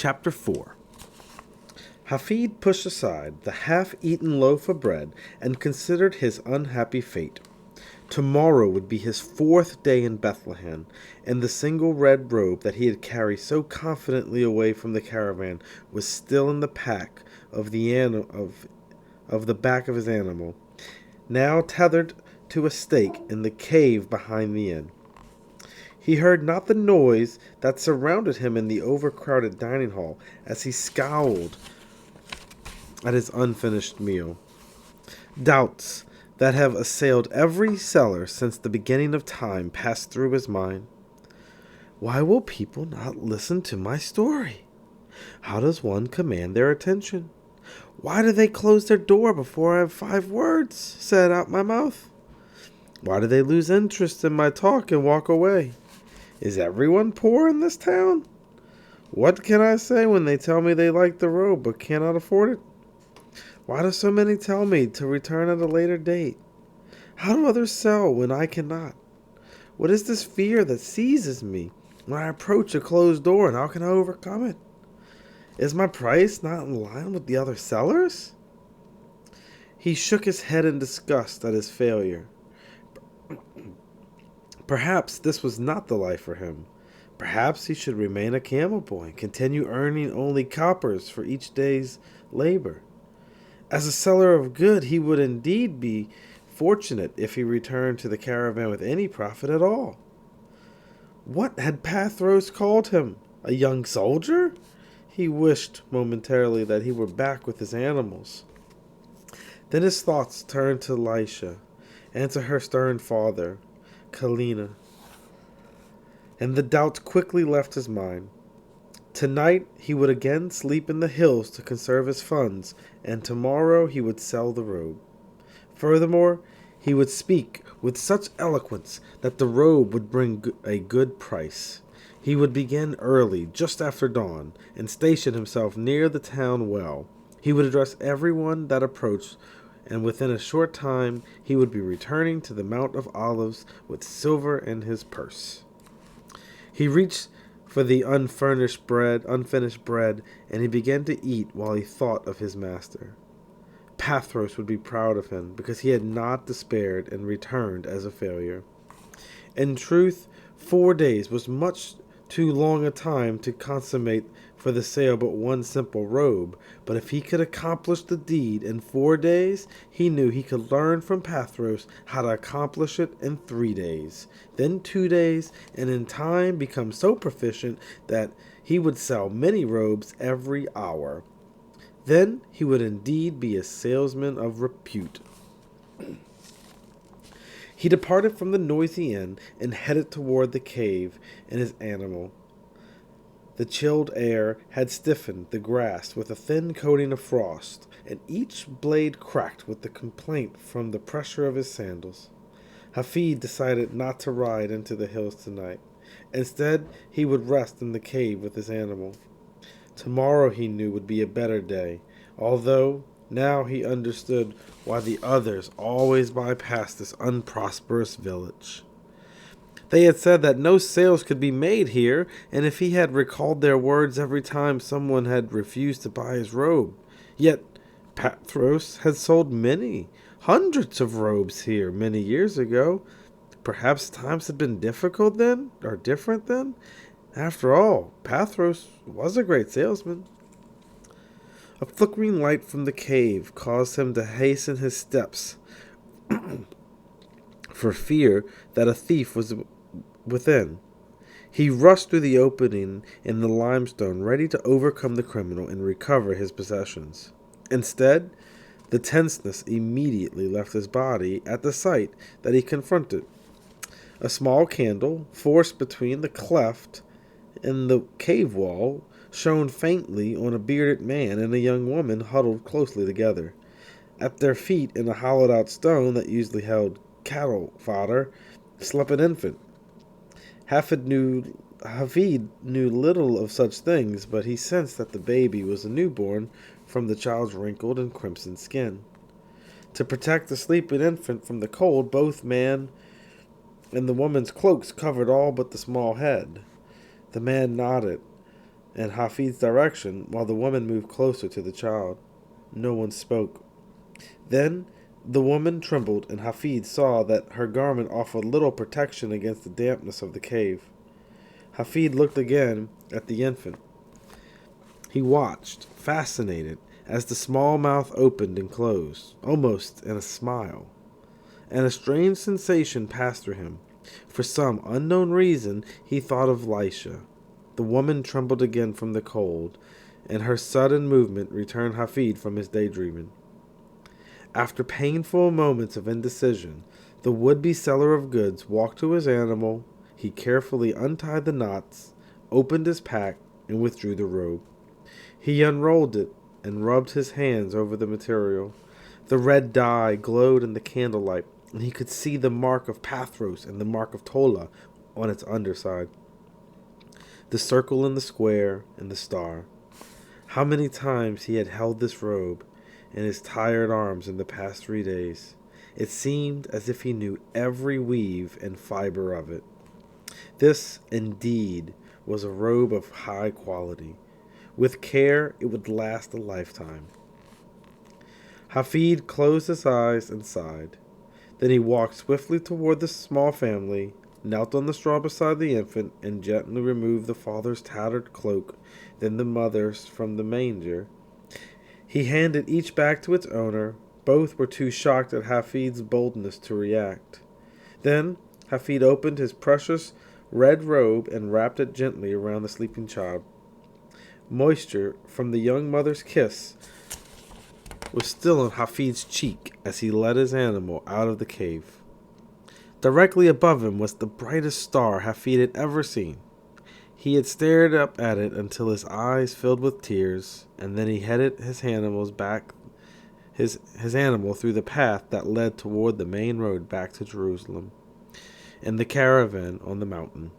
Chapter 4. Hafid pushed aside the half-eaten loaf of bread and considered his unhappy fate. Tomorrow would be his 4th day in Bethlehem, and the single red robe that he had carried so confidently away from the caravan was still in the pack of the back of his animal, now tethered to a stake in the cave behind the inn. He heard not the noise that surrounded him in the overcrowded dining hall as he scowled at his unfinished meal. Doubts that have assailed every seller since the beginning of time passed through his mind. Why will people not listen to my story? How does one command their attention? Why do they close their door before I have 5 words said out my mouth? Why do they lose interest in my talk and walk away? Is everyone poor in this town? What can I say when they tell me they like the robe but cannot afford it? Why do so many tell me to return at a later date? How do others sell when I cannot? What is this fear that seizes me when I approach a closed door, and how can I overcome it? Is my price not in line with the other sellers? He shook his head in disgust at his failure. Perhaps this was not the life for him. Perhaps he should remain a camel boy and continue earning only coppers for each day's labor. As a seller of good, he would indeed be fortunate if he returned to the caravan with any profit at all. What had Pathros called him? A young soldier? He wished momentarily that he were back with his animals. Then his thoughts turned to Elisha and to her stern father, Kalina, and the doubts quickly left his mind. Tonight he would again sleep in the hills to conserve his funds, and tomorrow he would sell the robe. Furthermore, he would speak with such eloquence that the robe would bring a good price. He would begin early, just after dawn, and station himself near the town well. He would address everyone that approached, and within a short time he would be returning to the Mount of Olives with silver in his purse. He reached for the unfinished bread, and he began to eat while he thought of his master. Pathros would be proud of him because he had not despaired and returned as a failure. In truth, 4 days was much too long a time to consummate for the sale but one simple robe, but if he could accomplish the deed in 4 days, he knew he could learn from Pathros how to accomplish it in 3 days, then 2 days, and in time become so proficient that he would sell many robes every hour. Then he would indeed be a salesman of repute. He departed from the noisy inn and headed toward the cave and his animal. The chilled air had stiffened the grass with a thin coating of frost, and each blade cracked with the complaint from the pressure of his sandals. Hafid decided not to ride into the hills tonight. Instead, he would rest in the cave with his animal. Tomorrow, he knew, would be a better day, although now he understood why the others always bypassed this unprosperous village. They had said that no sales could be made here, and if he had recalled their words every time someone had refused to buy his robe. Yet Pathros had sold many, hundreds of robes here many years ago. Perhaps times had been difficult then, or different then. After all, Pathros was a great salesman. A flickering light from the cave caused him to hasten his steps for fear that a thief was within. He rushed through the opening in the limestone, ready to overcome the criminal and recover his possessions. Instead, the tenseness immediately left his body at the sight that he confronted. A small candle, forced between the cleft in the cave wall, shone faintly on a bearded man and a young woman huddled closely together. At their feet, in a hollowed-out stone that usually held cattle fodder, slept an infant. Hafid knew little of such things, but he sensed that the baby was a newborn from the child's wrinkled and crimson skin. To protect the sleeping infant from the cold, both man and the woman's cloaks covered all but the small head. The man nodded, in Hafid's direction while the woman moved closer to the child. No one spoke. Then the woman trembled, and Hafid saw that her garment offered little protection against the dampness of the cave. Hafid looked again at the infant. He watched, fascinated, as the small mouth opened and closed, almost in a smile. And a strange sensation passed through him. For some unknown reason, he thought of Lisha. The woman trembled again from the cold, and her sudden movement returned Hafid from his daydreaming. After painful moments of indecision, the would-be seller of goods walked to his animal. He carefully untied the knots, opened his pack, and withdrew the robe. He unrolled it and rubbed his hands over the material. The red dye glowed in the candlelight, and he could see the mark of Pathros and the mark of Tola on its underside. The circle in the square and the star. How many times he had held this robe in his tired arms in the past 3 days. It seemed as if he knew every weave and fiber of it. This, indeed, was a robe of high quality. With care, it would last a lifetime. Hafid closed his eyes and sighed. Then he walked swiftly toward the small family, knelt on the straw beside the infant, and gently removed the father's tattered cloak, then the mother's from the manger. He handed each back to its owner. Both were too shocked at Hafid's boldness to react. Then Hafid opened his precious red robe and wrapped it gently around the sleeping child. Moisture from the young mother's kiss was still on Hafid's cheek as he led his animal out of the cave. Directly above him was the brightest star Hafid had ever seen. He had stared up at it until his eyes filled with tears, and then he headed his animal through the path that led toward the main road back to Jerusalem and the caravan on the mountain.